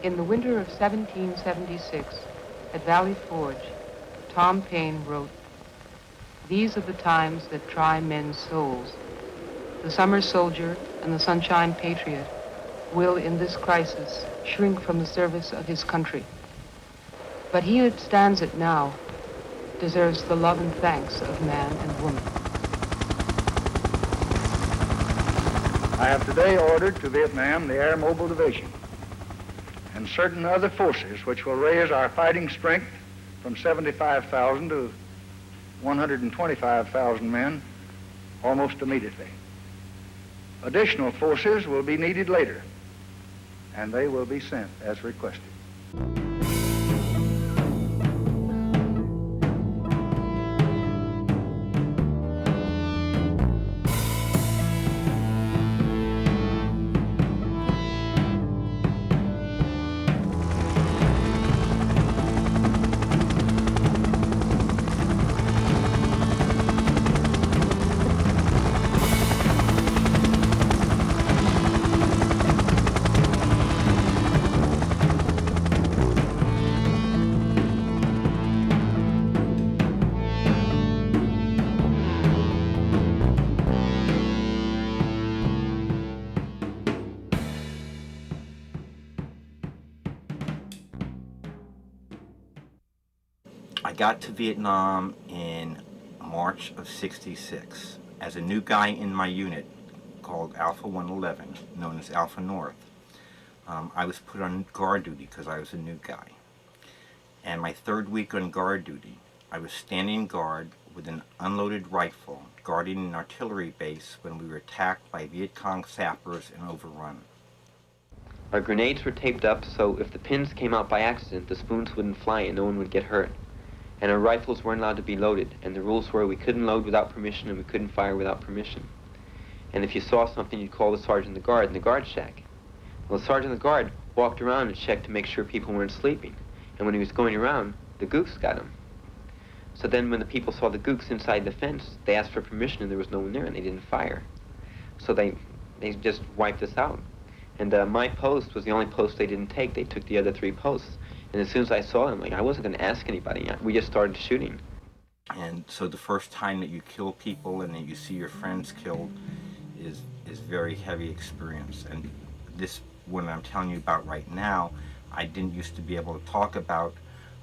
In the winter of 1776, at Valley Forge, Tom Paine wrote, "These are the times that try men's souls. The summer soldier and the sunshine patriot will, in this crisis, shrink from the service of his country. But he who stands it now deserves the love and thanks of man and woman." I have today ordered to Vietnam the Air Mobile Division and certain other forces which will raise our fighting strength from 75,000 to 125,000 men almost immediately. Additional forces will be needed later, and they will be sent as requested. I got to Vietnam in March of '66 as a new guy in my unit called Alpha 111, known as Alpha North. I was put on guard duty because I was a new guy. And my third week on guard duty, I was standing guard with an unloaded rifle guarding an artillery base when we were attacked by Viet Cong sappers and overrun. Our grenades were taped up so if the pins came out by accident, the spoons wouldn't fly and no one would get hurt. And our rifles weren't allowed to be loaded, and the rules were we couldn't load without permission and we couldn't fire without permission. And if you saw something, you'd call the sergeant of the guard in the guard shack. Well, the sergeant of the guard walked around and checked to make sure people weren't sleeping. And when he was going around, the gooks got him. So then when the people saw the gooks inside the fence, they asked for permission and there was no one there and they didn't fire. So they just wiped us out. And my post was the only post they didn't take. They took the other 3 posts. And as soon as I saw them, I wasn't going to ask anybody. We just started shooting. And so the first time that you kill people and that you see your friends killed is very heavy experience. And this one I'm telling you about right now, I didn't used to be able to talk about,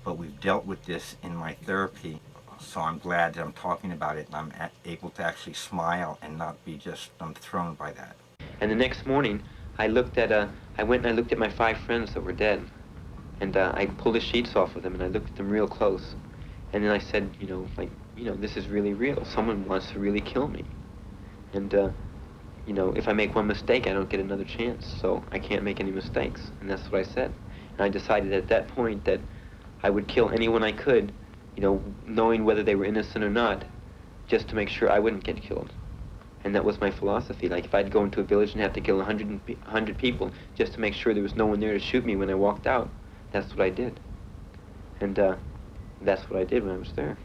but we've dealt with this in my therapy. So I'm glad that I'm talking about it and I'm able to actually smile and not be just thrown by that. And the next morning, I went and I looked at my 5 friends that were dead. And I pulled the sheets off of them and I looked at them real close. And then I said, this is really real. Someone wants to really kill me. And, if I make one mistake, I don't get another chance. So I can't make any mistakes. And that's what I said. And I decided at that point that I would kill anyone I could, knowing whether they were innocent or not, just to make sure I wouldn't get killed. And that was my philosophy. Like if I'd go into a village and have to kill 100 people just to make sure there was no one there to shoot me when I walked out, that's what I did. And that's what I did when I was there.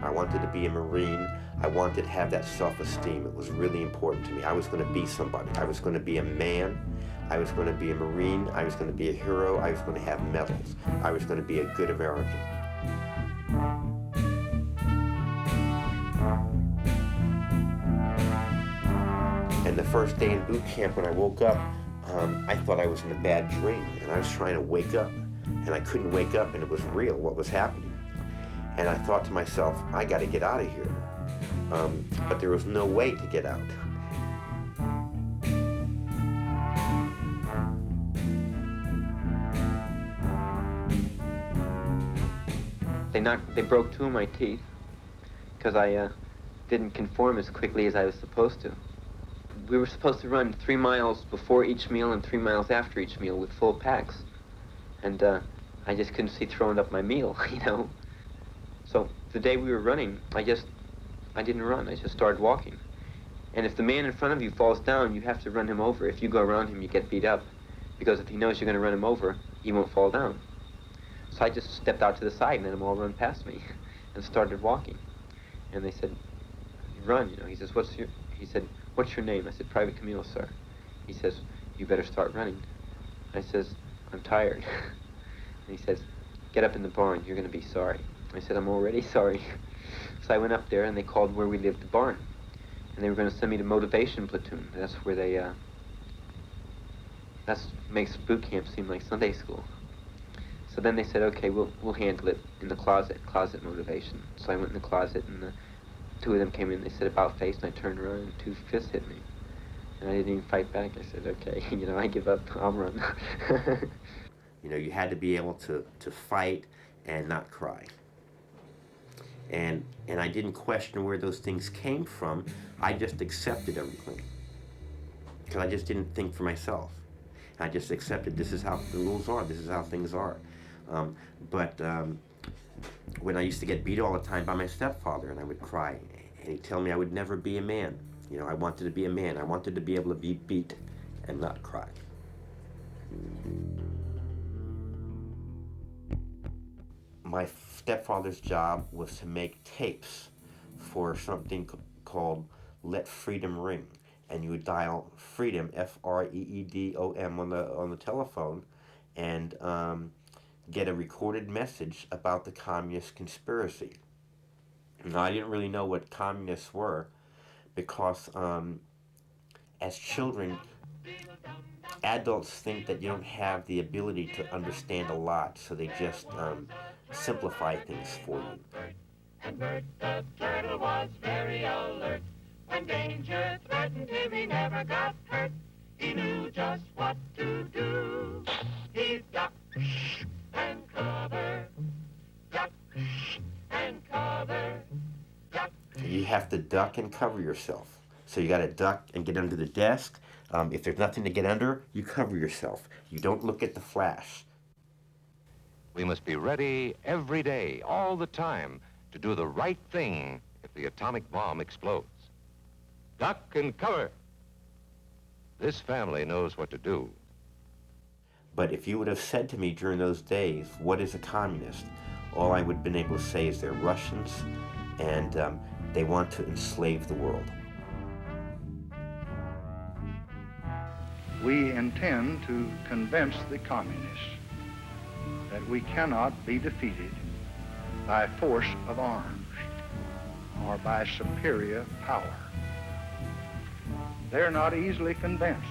I wanted to be a Marine. I wanted to have that self-esteem. It was really important to me. I was going to be somebody. I was going to be a man. I was going to be a Marine. I was going to be a hero. I was going to have medals. I was going to be a good American. And the first day in boot camp, when I woke up, I thought I was in a bad dream, and I was trying to wake up, and I couldn't wake up, and it was real, what was happening. And I thought to myself, I got to get out of here. But there was no way to get out. They broke 2 of my teeth because I didn't conform as quickly as I was supposed to. We were supposed to run 3 miles before each meal and 3 miles after each meal with full packs. And I just couldn't see throwing up my meal, you know. So the day we were running, I didn't run, I just started walking. And if the man in front of you falls down, you have to run him over. If you go around him, you get beat up. Because if he knows you're going to run him over, he won't fall down. So I just stepped out to the side and let them all run past me and started walking. And they said, run, you know. He says, what's your name? I said, Private Camille, sir. He says, you better start running. I says, I'm tired. And he says, get up in the barn, you're going to be sorry. I said, I'm already sorry. So I went up there and they called where we lived the barn. And they were going to send me to motivation platoon. That's where they, that makes boot camp seem like Sunday school. So then they said, okay, we'll handle it in the closet motivation. So I went in the closet and the 2 of them came in, they said about face, and I turned around and 2 fists hit me. And I didn't even fight back. I said, okay, you know, I give up, I'll run. You know, you had to be able to fight and not cry. And I didn't question where those things came from. I just accepted everything. Because I just didn't think for myself. I just accepted this is how the rules are, this is how things are. But when I used to get beat all the time by my stepfather and I would cry, and he'd tell me I would never be a man. You know, I wanted to be a man. I wanted to be able to be beat and not cry. My stepfather's job was to make tapes for something called Let Freedom Ring. And you would dial Freedom, F-R-E-E-D-O-M, on the telephone, and get a recorded message about the communist conspiracy. Now, I didn't really know what communists were because as children, adults think that you don't have the ability to understand a lot, so they just simplify things for you. And Bert the turtle was very alert. When danger threatened him, he never got hurt. He knew just what to do. He'd duck and cover, duck and cover, duck. You have to duck and cover yourself. So you got to duck and get under the desk. If there's nothing to get under, you cover yourself. You don't look at the flash. We must be ready every day, all the time, to do the right thing if the atomic bomb explodes. Duck and cover. This family knows what to do. But if you would have said to me during those days, what is a communist? All I would have been able to say is they're Russians and they want to enslave the world. We intend to convince the communists that we cannot be defeated by force of arms or by superior power. They're not easily convinced.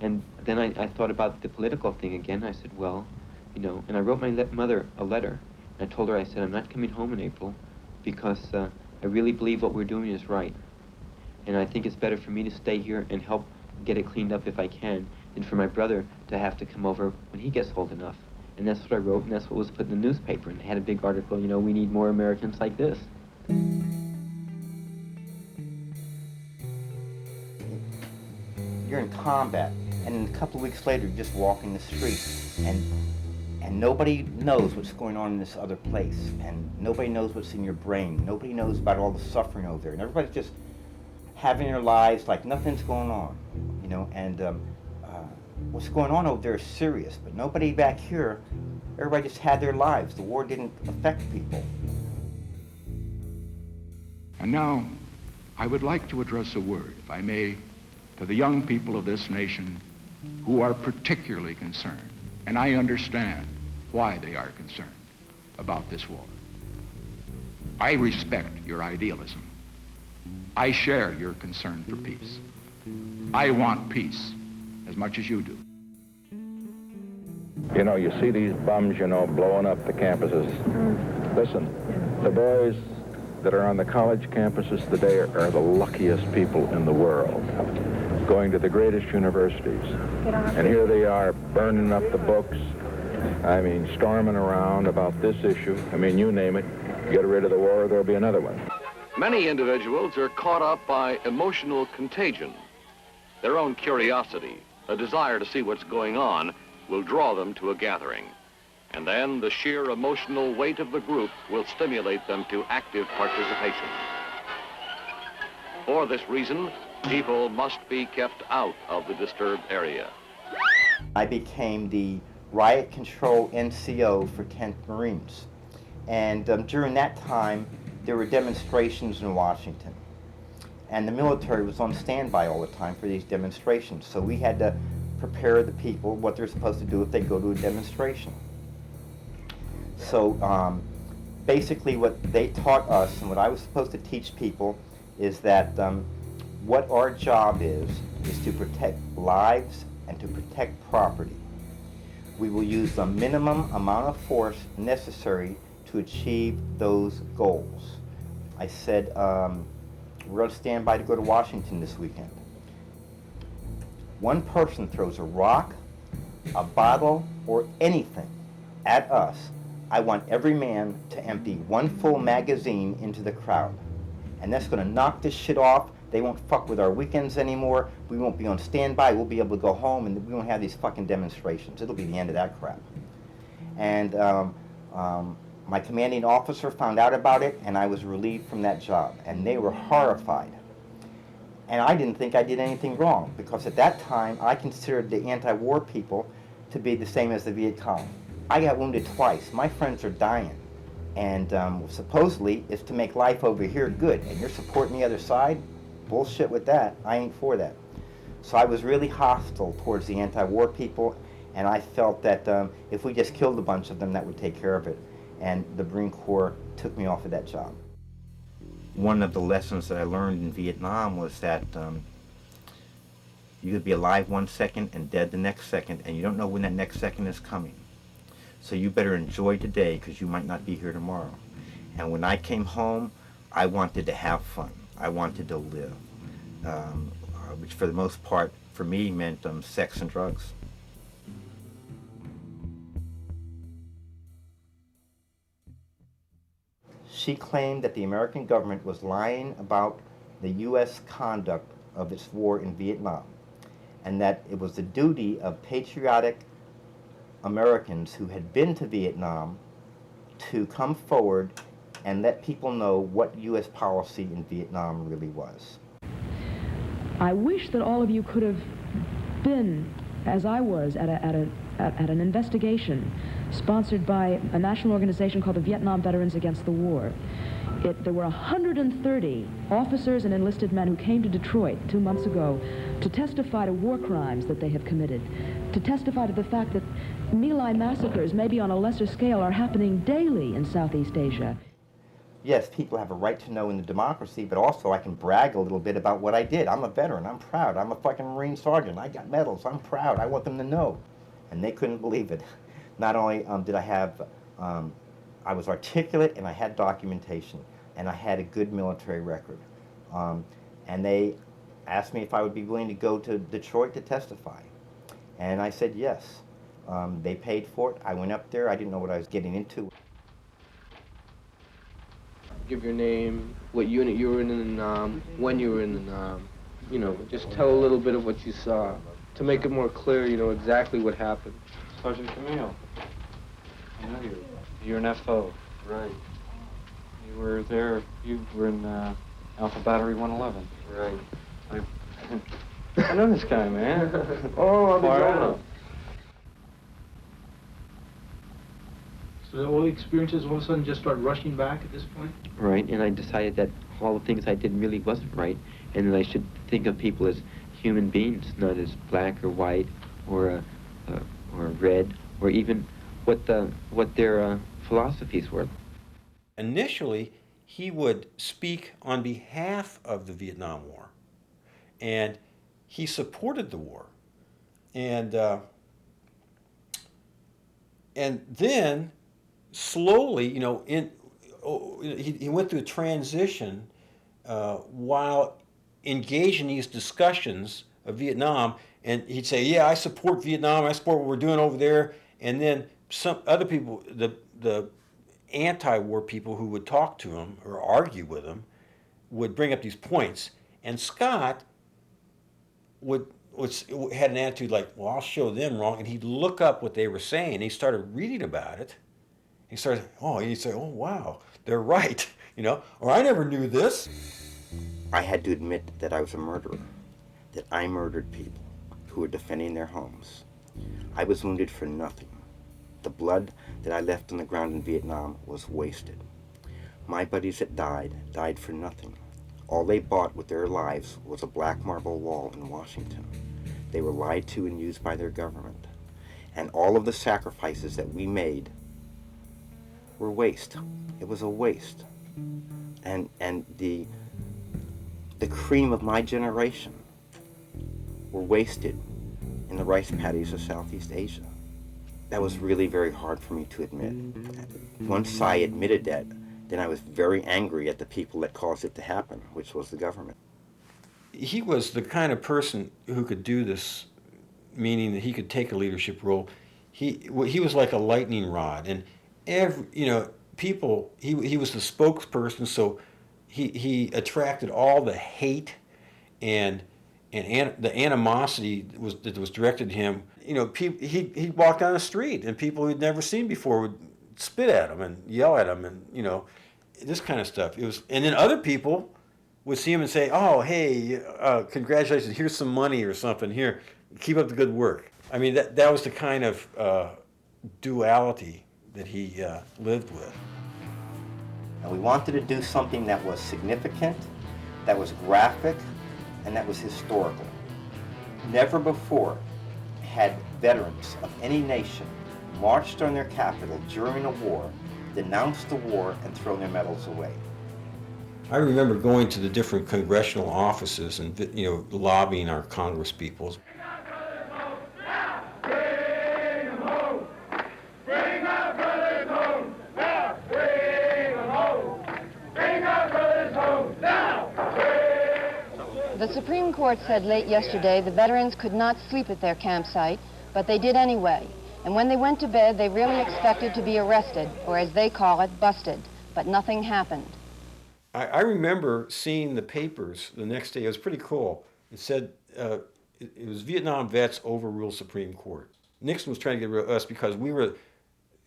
And then I thought about the political thing again. I said, well, you know, and I wrote my mother a letter. And I told her, I said, I'm not coming home in April because I really believe what we're doing is right. And I think it's better for me to stay here and help get it cleaned up if I can than for my brother to have to come over when he gets old enough. And that's what I wrote, and that's what was put in the newspaper. And they had a big article, you know, we need more Americans like this. You're in combat, and a couple of weeks later, you're just walking the street, and nobody knows what's going on in this other place, and nobody knows what's in your brain. Nobody knows about all the suffering over there, and everybody's just having their lives like nothing's going on. you know, and what's going on over there is serious, but nobody back here, everybody just had their lives. The war didn't affect people. And now, I would like to address a word, if I may, to the young people of this nation who are particularly concerned, and I understand why they are concerned about this war. I respect your idealism. I share your concern for peace. I want peace as much as you do. You know, you see these bums, you know, blowing up the campuses. Listen, the boys that are on the college campuses today are the luckiest people in the world, going to the greatest universities. And here they are burning up the books. I mean, storming around about this issue. I mean, you name it. Get rid of the war, there'll be another one. Many individuals are caught up by emotional contagion. Their own curiosity, a desire to see what's going on, will draw them to a gathering. And then the sheer emotional weight of the group will stimulate them to active participation. For this reason, people must be kept out of the disturbed area. I became the riot control NCO for 10th Marines. And during that time, there were demonstrations in Washington. And the military was on standby all the time for these demonstrations. So we had to prepare the people what they're supposed to do if they go to a demonstration. So basically what they taught us and what I was supposed to teach people is that what our job is to protect lives and to protect property. We will use the minimum amount of force necessary to achieve those goals. I said, we're going to stand by to go to Washington this weekend. One person throws a rock, a bottle, or anything at us, I want every man to empty one full magazine into the crowd. And that's going to knock this shit off. They won't fuck with our weekends anymore. We won't be on standby. We'll be able to go home and we won't have these fucking demonstrations. It'll be the end of that crap. And my commanding officer found out about it and I was relieved from that job. And they were horrified. And I didn't think I did anything wrong because at that time I considered the anti-war people to be the same as the Viet Cong. I got wounded twice. My friends are dying. And supposedly it's to make life over here good. And you're supporting the other side? Bullshit with that. I ain't for that. So I was really hostile towards the anti-war people, and I felt that if we just killed a bunch of them, that would take care of it. And the Marine Corps took me off of that job. One of the lessons that I learned in Vietnam was that you could be alive 1 second and dead the next second, and you don't know when that next second is coming. So you better enjoy today because you might not be here tomorrow. And when I came home, I wanted to have fun. I wanted to live, which for the most part, for me, meant sex and drugs. She claimed that the American government was lying about the U.S. conduct of its war in Vietnam, and that it was the duty of patriotic Americans who had been to Vietnam to come forward and let people know what U.S. policy in Vietnam really was. I wish that all of you could have been, as I was, at an investigation sponsored by a national organization called the Vietnam Veterans Against the War. There were 130 officers and enlisted men who came to Detroit 2 months ago to testify to war crimes that they have committed, to testify to the fact that My Lai massacres, maybe on a lesser scale, are happening daily in Southeast Asia. Yes, people have a right to know in the democracy, but also I can brag a little bit about what I did. I'm a veteran. I'm proud. I'm a fucking Marine sergeant. I got medals. I'm proud. I want them to know. And they couldn't believe it. Not only did I have, I was articulate and I had documentation and I had a good military record. And they asked me if I would be willing to go to Detroit to testify. And I said yes. They paid for it. I went up there. I didn't know what I was getting into. Give your name, what unit you were in the Nam, when you were in the Nam. You know, just tell a little bit of what you saw to make it more clear, you know, exactly what happened. Sergeant Camille, I know you. You're an FO. Right. You were there, you were in Alpha Battery 111. Right. I know this guy, man. Oh, I'll be Far going out. up. So all the experiences all of a sudden just start rushing back at this point? Right, and I decided that all the things I did really wasn't right, and that I should think of people as human beings, not as black or white or red, or even what their philosophies were. Initially, he would speak on behalf of the Vietnam War, and he supported the war, and then slowly, you know, he went through a transition while engaged in these discussions of Vietnam, and he'd say, "Yeah, I support Vietnam. I support what we're doing over there." And then some other people, the anti-war people who would talk to him or argue with him, would bring up these points, and Scott had an attitude like, "Well, I'll show them wrong," and he'd look up what they were saying. He started reading about it. He'd say, "Oh wow, they're right," you know, or "I never knew this." I had to admit that I was a murderer, that I murdered people who were defending their homes. I was wounded for nothing. The blood that I left on the ground in Vietnam was wasted. My buddies that died for nothing. All they bought with their lives was a black marble wall in Washington. They were lied to and used by their government. And all of the sacrifices that we made were waste. It was a waste. And the cream of my generation were wasted in the rice paddies of Southeast Asia. That was really very hard for me to admit. Once I admitted that, then I was very angry at the people that caused it to happen, which was the government. He was the kind of person who could do this, meaning that he could take a leadership role. He was like a lightning rod, and he was the spokesperson, so he attracted all the hate and the animosity that was directed to him. You know, he'd walk down the street, and people he'd never seen before would spit at him and yell at him, and this kind of stuff. And then other people would see him and say, "Oh, hey, congratulations! Here's some money or something. Here, keep up the good work." I mean, that was the kind of duality that he lived with. And we wanted to do something that was significant, that was graphic, and that was historical. Never before had veterans of any nation marched on their capital during a war, denounced the war, and thrown their medals away. I remember going to the different congressional offices and lobbying our Congress people. The Supreme Court said late yesterday the veterans could not sleep at their campsite, but they did anyway. And when they went to bed, they really expected to be arrested, or as they call it, busted. But nothing happened. I remember seeing the papers the next day. It was pretty cool. It said it was Vietnam vets overruled Supreme Court. Nixon was trying to get rid of us because we were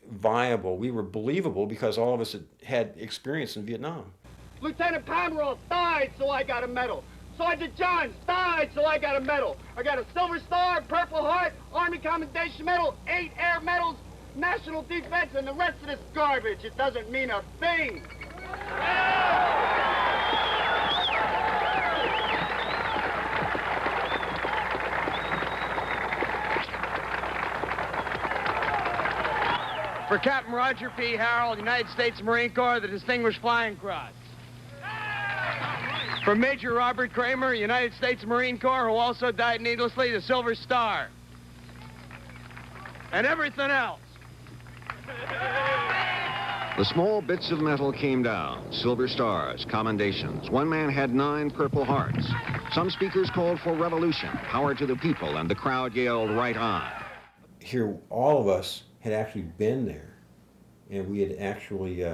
viable, we were believable, because all of us had experience in Vietnam. Lieutenant Pomeroy died, so I got a medal. Sergeant Johns died, so I got a medal. I got a Silver Star, Purple Heart, Army Commendation Medal, 8 Air Medals, National Defense, and the rest of this garbage. It doesn't mean a thing. For Captain Roger P. Harrell, United States Marine Corps, the Distinguished Flying Cross. For Major Robert Kramer, United States Marine Corps, who also died needlessly, the Silver Star. And everything else. The small bits of metal came down, Silver Stars, commendations. One man had 9 Purple Hearts. Some speakers called for revolution, power to the people, and the crowd yelled, "Right on." Here, all of us had actually been there, and we had actually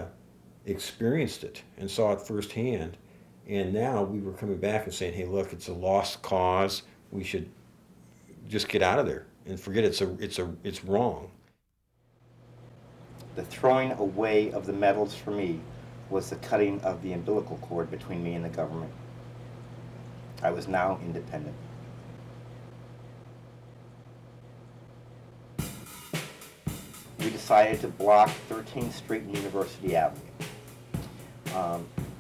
experienced it and saw it firsthand. And now we were coming back and saying, "Hey, look, it's a lost cause. We should just get out of there and forget it's wrong." The throwing away of the medals for me was the cutting of the umbilical cord between me and the government. I was now independent. decided to block 13th Street and University Avenue.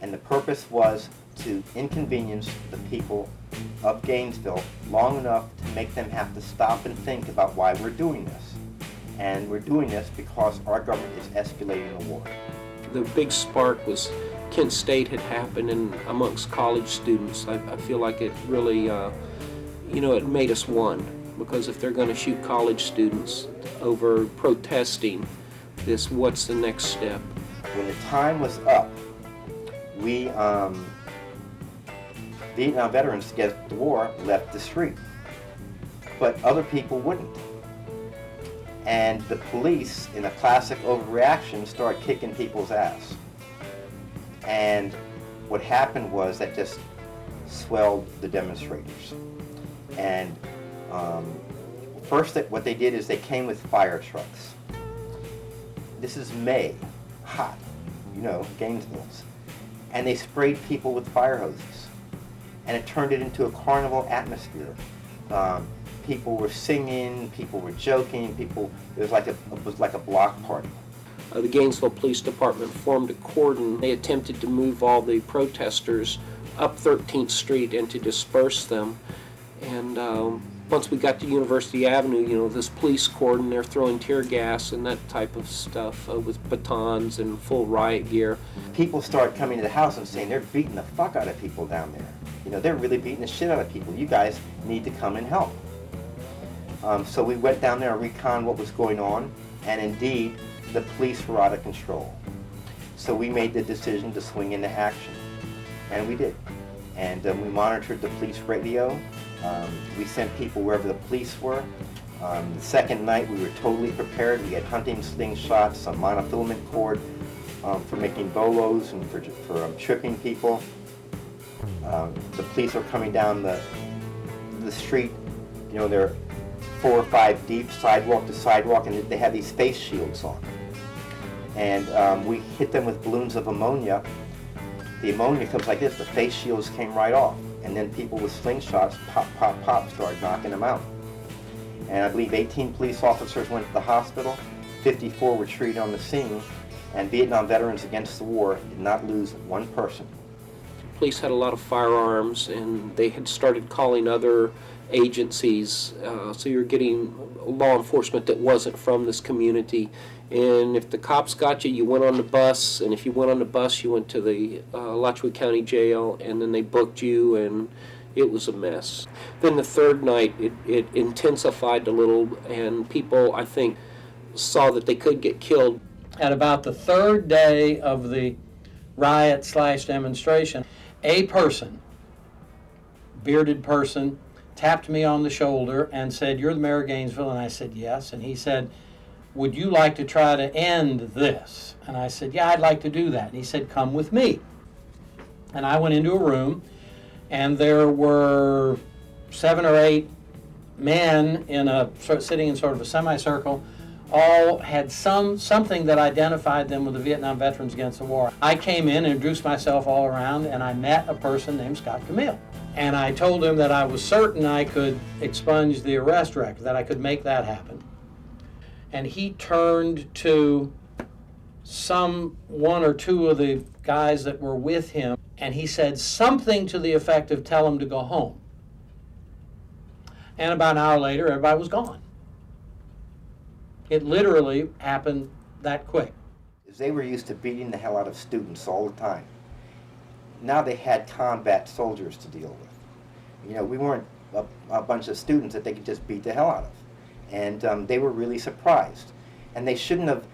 And the purpose was to inconvenience the people of Gainesville long enough to make them have to stop and think about why we're doing this. And we're doing this because our government is escalating the war. The big spark was Kent State had happened, and amongst college students, I feel like it really, it made us one. Because if they're going to shoot college students over protesting this, what's the next step? When the time was up, we, Vietnam veterans against the war, left the street. But other people wouldn't. And the police, in a classic overreaction, started kicking people's ass. And what happened was that just swelled the demonstrators. And first, what they did is they came with fire trucks. This is May, hot, Gainesville's. And they sprayed people with fire hoses. And it turned it into a carnival atmosphere. People were singing, people were joking, it was like a block party. The Gainesville Police Department formed a cordon. They attempted to move all the protesters up 13th Street and to disperse them. And once we got to University Avenue, this police cordon, they're throwing tear gas and that type of stuff with batons and full riot gear. People started coming to the house and saying they're beating the fuck out of people down there. They're really beating the shit out of people. You guys need to come and help. So we went down there and reconned what was going on, and indeed, the police were out of control. So we made the decision to swing into action, and we did. And we monitored the police radio. We sent people wherever the police were. The second night, we were totally prepared. We had hunting slingshots, some monofilament cord for making bolos and for tripping people. The police are coming down the street. They're 4 or 5 deep, sidewalk to sidewalk, and they have these face shields on. And we hit them with balloons of ammonia. The ammonia comes like this. The face shields came right off. And then people with slingshots, pop, pop, pop, started knocking them out. And I believe 18 police officers went to the hospital, 54 were treated on the scene, and Vietnam Veterans Against the War did not lose one person. Police had a lot of firearms, and they had started calling other agencies, so you're getting law enforcement that wasn't from this community. And if the cops got you, you went on the bus, and if you went on the bus, you went to the Alachua County Jail, and then they booked you, and it was a mess. Then the third night, it intensified a little, and people, I think, saw that they could get killed. At about the third day of the riot/demonstration, a person, bearded person, tapped me on the shoulder and said, "You're the mayor of Gainesville?" And I said, "Yes." And he said, "Would you like to try to end this?" And I said, "Yeah, I'd like to do that." And he said, "Come with me." And I went into a room, and there were 7 or 8 men sitting in sort of a semicircle. All had something that identified them with the Vietnam Veterans Against the War. I came in and introduced myself all around, and I met a person named Scott Camille. And I told him that I was certain I could expunge the arrest record, that I could make that happen. And he turned to one or two of the guys that were with him, and he said something to the effect of, "Tell him to go home." And about an hour later, everybody was gone. It literally happened that quick. They were used to beating the hell out of students all the time. Now they had combat soldiers to deal with. We weren't a bunch of students that they could just beat the hell out of. And they were really surprised. And they shouldn't have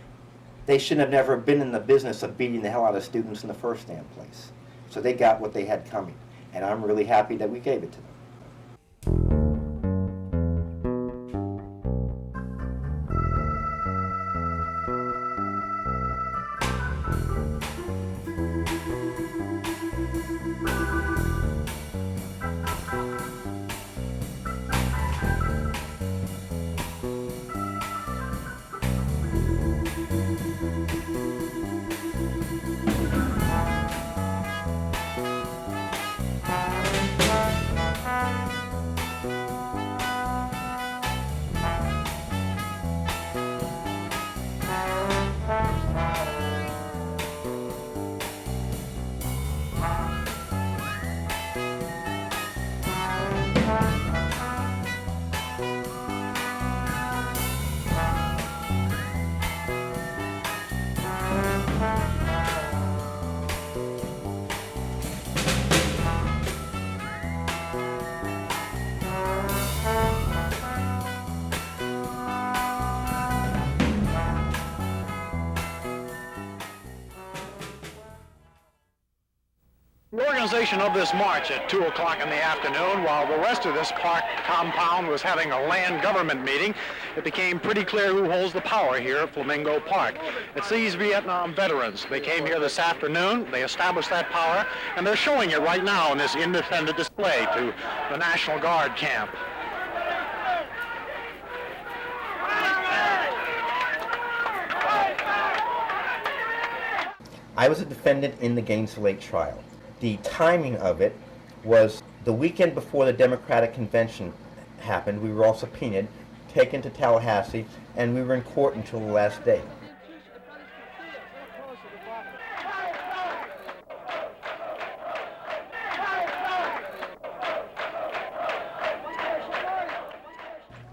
never been in the business of beating the hell out of students in the first damn place. So they got what they had coming. And I'm really happy that we gave it to them. organization of this march at 2 o'clock in the afternoon, while the rest of this park compound was having a land government meeting, it became pretty clear who holds the power here at Flamingo Park. It's these Vietnam veterans. They came here this afternoon, they established that power, and they're showing it right now in this independent display to the National Guard camp. I was a defendant in the Gainesville Lake trial. The timing of it was the weekend before the Democratic Convention happened. We were all subpoenaed, taken to Tallahassee, and we were in court until the last day.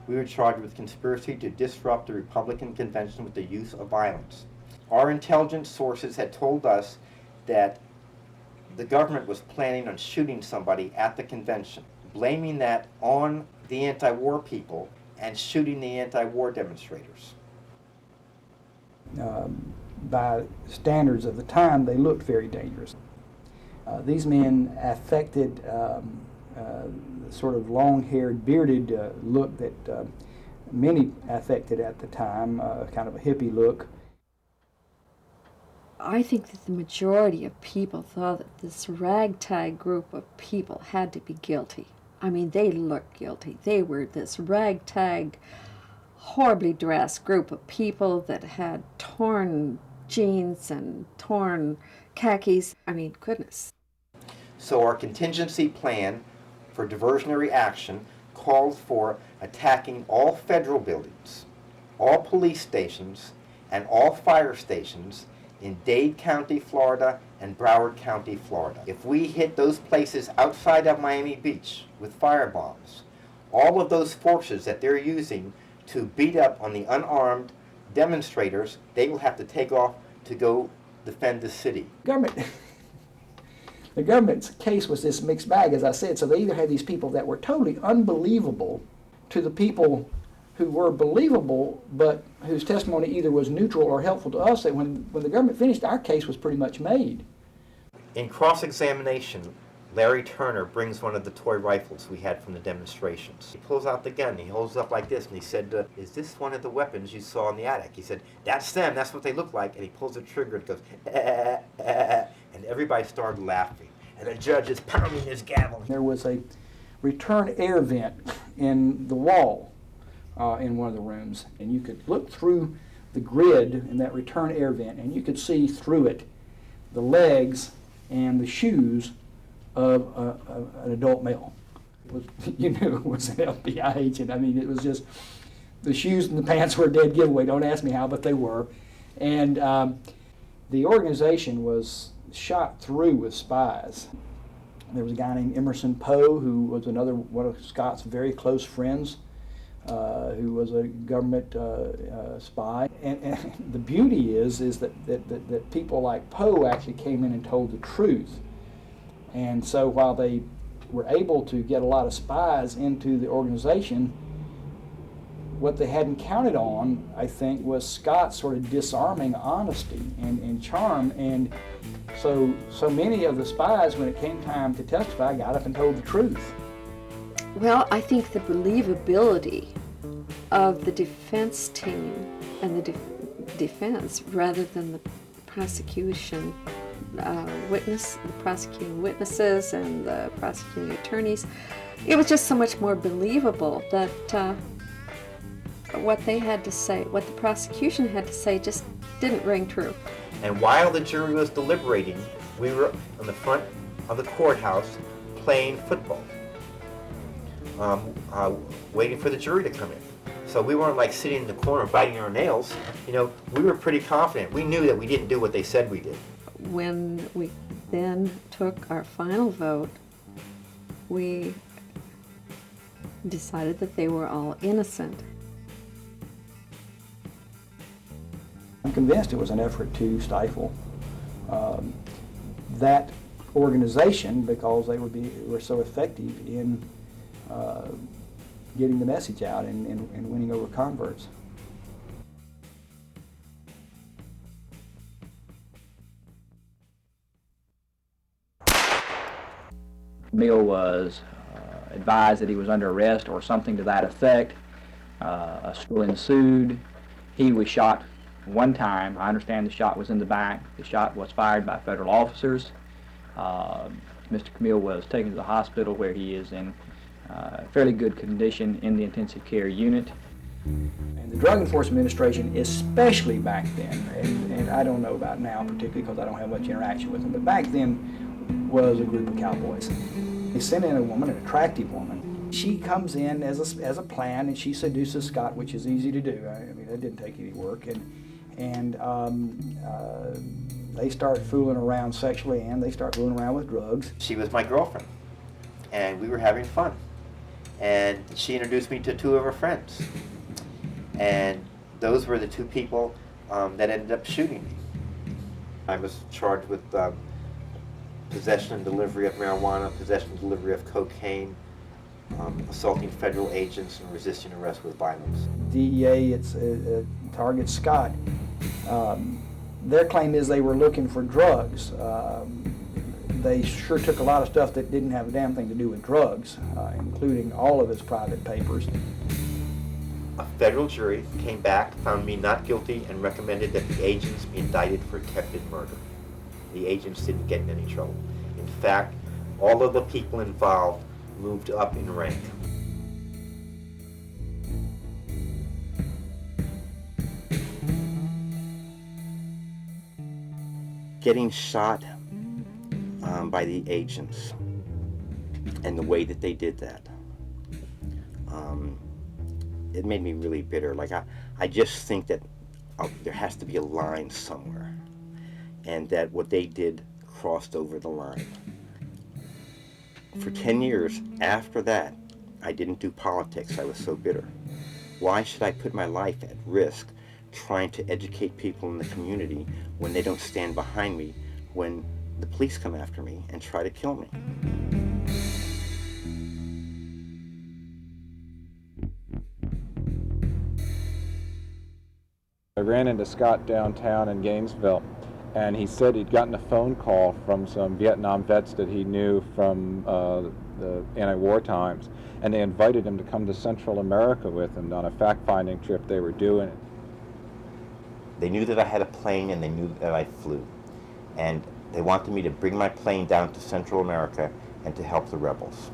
We were charged with conspiracy to disrupt the Republican convention with the use of violence. Our intelligence sources had told us that the government was planning on shooting somebody at the convention, blaming that on the anti-war people and shooting the anti-war demonstrators. By standards of the time, they looked very dangerous. These men affected the sort of long-haired, bearded look that many affected at the time, kind of a hippie look. I think that the majority of people thought that this ragtag group of people had to be guilty. I mean, they looked guilty. They were this ragtag, horribly dressed group of people that had torn jeans and torn khakis. I mean, goodness. So our contingency plan for diversionary action called for attacking all federal buildings, all police stations, and all fire stations in Dade County, Florida, and Broward County, Florida. If we hit those places outside of Miami Beach with firebombs, all of those forces that they're using to beat up on the unarmed demonstrators, they will have to take off to go defend the city. The government's case was this mixed bag, as I said, so they either had these people that were totally unbelievable to the people who were believable, but whose testimony either was neutral or helpful to us, that when the government finished, our case was pretty much made. In cross-examination, Larry Turner brings one of the toy rifles we had from the demonstrations. He pulls out the gun, he holds it up like this, and he said, is this one of the weapons you saw in the attic? He said, that's them, that's what they look like, and he pulls the trigger and goes, and everybody started laughing. And the judge is pounding his gavel. There was a return air vent in the wall in one of the rooms, and you could look through the grid in that return air vent, and you could see through it the legs and the shoes of an adult male. You knew it was an FBI agent. I mean, it was just, the shoes and the pants were a dead giveaway. Don't ask me how, but they were. And the organization was shot through with spies. There was a guy named Emerson Poe, who was another one of Scott's very close friends, who was a government spy. And the beauty is that people like Poe actually came in and told the truth. And so while they were able to get a lot of spies into the organization, what they hadn't counted on, I think, was Scott's sort of disarming honesty and charm. And so many of the spies, when it came time to testify, got up and told the truth. Well, I think the believability of the defense team and the defense, rather than the prosecution the prosecuting witnesses and the prosecuting attorneys, it was just so much more believable that what they had to say, what the prosecution had to say, just didn't ring true. And while the jury was deliberating, we were on the front of the courthouse playing football, waiting for the jury to come in. So we weren't like sitting in the corner biting our nails. You know, we were pretty confident. We knew that we didn't do what they said we did. When we then took our final vote, we decided that they were all innocent. I'm convinced it was an effort to stifle that organization, because they were so effective in getting the message out and winning over converts. Camille was advised that he was under arrest or something to that effect. A struggle ensued. He was shot one time. I understand the shot was in the back. The shot was fired by federal officers. Mr. Camille was taken to the hospital where he is in fairly good condition in the intensive care unit. And the Drug Enforcement Administration, especially back then, and I don't know about now particularly because I don't have much interaction with them, but back then was a group of cowboys. They sent in a woman, an attractive woman. She comes in as a plan, and she seduces Scott, which is easy to do. I mean, that didn't take any work. And they start fooling around sexually, and they start fooling around with drugs. She was my girlfriend, and we were having fun. And she introduced me to two of her friends. And those were the two people that ended up shooting me. I was charged with possession and delivery of marijuana, possession and delivery of cocaine, assaulting federal agents, and resisting arrest with violence. DEA targets Scott. Their claim is they were looking for drugs. They sure took a lot of stuff that didn't have a damn thing to do with drugs, including all of his private papers. A federal jury came back, found me not guilty, and recommended that the agents be indicted for attempted murder. The agents didn't get in any trouble. In fact, all of the people involved moved up in rank. Getting shot by the agents and the way that they did that, it made me really bitter. Like, I just think that there has to be a line somewhere, and that what they did crossed over the line. For 10 years after that, I didn't do politics. I was so bitter. Why should I put my life at risk trying to educate people in the community when they don't stand behind me when the police come after me and try to kill me? I ran into Scott downtown in Gainesville, and he said he'd gotten a phone call from some Vietnam vets that he knew from the anti-war times, and they invited him to come to Central America with them on a fact-finding trip they were doing. They knew that I had a plane, and they knew that I flew. And they wanted me to bring my plane down to Central America and to help the rebels.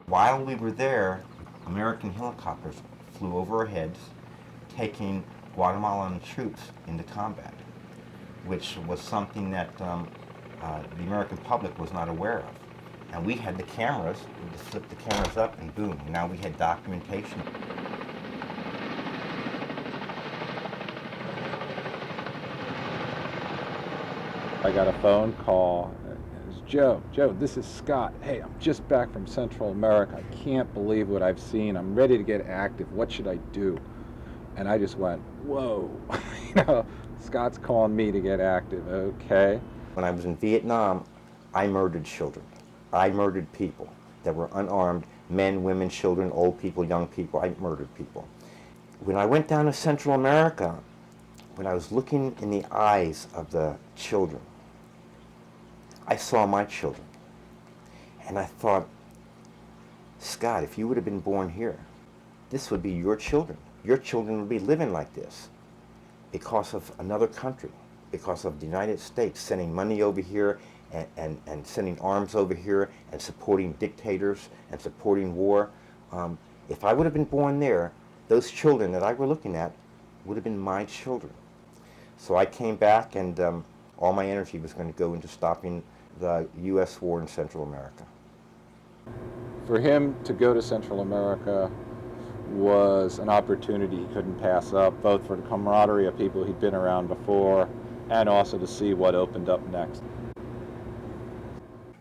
While we were there, American helicopters flew over our heads, taking Guatemalan troops into combat, which was something that the American public was not aware of. And we had the cameras, we just flipped the cameras up and boom, now we had documentation. I got a phone call. It was Joe, this is Scott. Hey, I'm just back from Central America. I can't believe what I've seen. I'm ready to get active. What should I do? And I just went, whoa. You know, Scott's calling me to get active, okay. When I was in Vietnam, I murdered children. I murdered people that were unarmed, men, women, children, old people, young people. I murdered people. When I went down to Central America, when I was looking in the eyes of the children, I saw my children. And I thought, Scott, if you would have been born here, this would be your children. Your children would be living like this because of another country, because of the United States sending money over here and sending arms over here and supporting dictators and supporting war. If I would have been born there, those children that I were looking at would have been my children. So I came back, and all my energy was going to go into stopping the U.S. war in Central America. For him to go to Central America was an opportunity he couldn't pass up, both for the camaraderie of people he'd been around before and also to see what opened up next.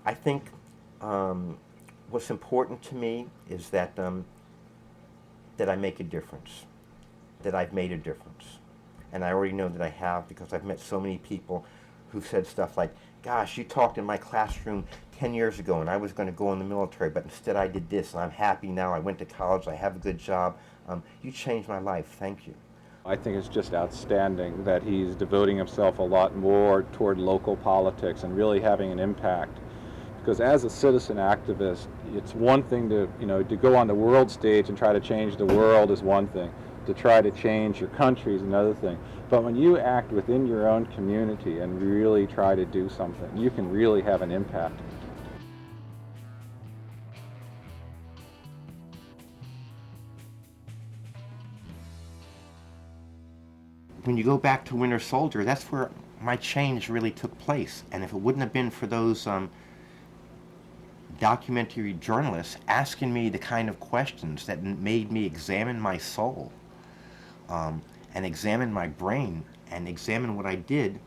I think what's important to me is that that I make a difference, that I've made a difference. And I already know that I have, because I've met so many people who've said stuff like, gosh, you talked in my classroom 10 years ago and I was going to go in the military, but instead I did this and I'm happy now. I went to college, I have a good job. You changed my life, thank you. I think it's just outstanding that he's devoting himself a lot more toward local politics and really having an impact. Because as a citizen activist, it's one thing to, to go on the world stage and try to change the world is one thing. To try to change your country is another thing. But when you act within your own community and really try to do something, you can really have an impact. When you go back to Winter Soldier, that's where my change really took place. And if it wouldn't have been for those documentary journalists asking me the kind of questions that made me examine my soul, and examine my brain, and examine what I did,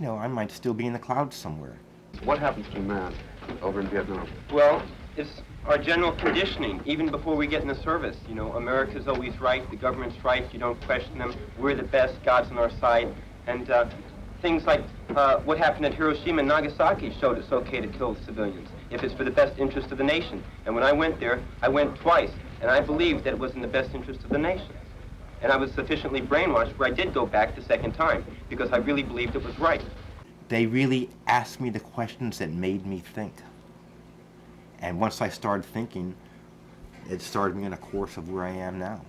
I might still be in the clouds somewhere. What happens to a man over in Vietnam? Well, it's our general conditioning, even before we get in the service. America's always right, the government's right, you don't question them, we're the best, God's on our side. And things like what happened at Hiroshima and Nagasaki showed it's okay to kill civilians if it's for the best interest of the nation. And when I went there, I went twice, and I believed that it was in the best interest of the nation. And I was sufficiently brainwashed where I did go back the second time, because I really believed it was right. They really asked me the questions that made me think. And once I started thinking, it started me on a course of where I am now.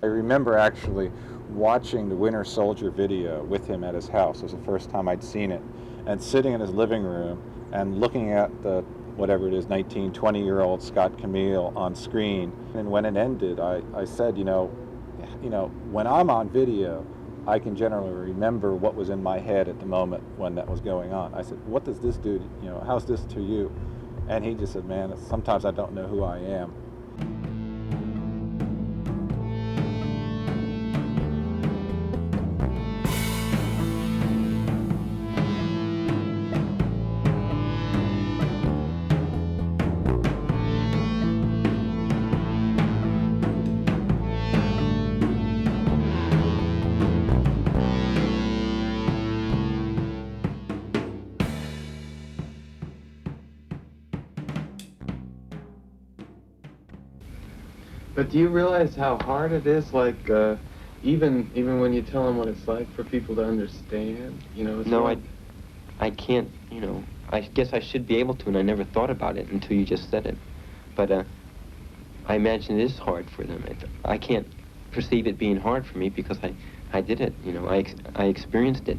I remember actually watching the Winter Soldier video with him at his house. It was the first time I'd seen it. And sitting in his living room and looking at the, whatever it is, 19, 20-year-old Scott Camille on screen. And when it ended, I said, when I'm on video, I can generally remember what was in my head at the moment when that was going on. I said, what does this do, how's this to you? And he just said, man, sometimes I don't know who I am. But do you realize how hard it is, like, even when you tell them what it's like for people to understand, No, like... I can't, I guess I should be able to, and I never thought about it until you just said it. But I imagine it is hard for them. I can't perceive it being hard for me because I did it, I experienced it.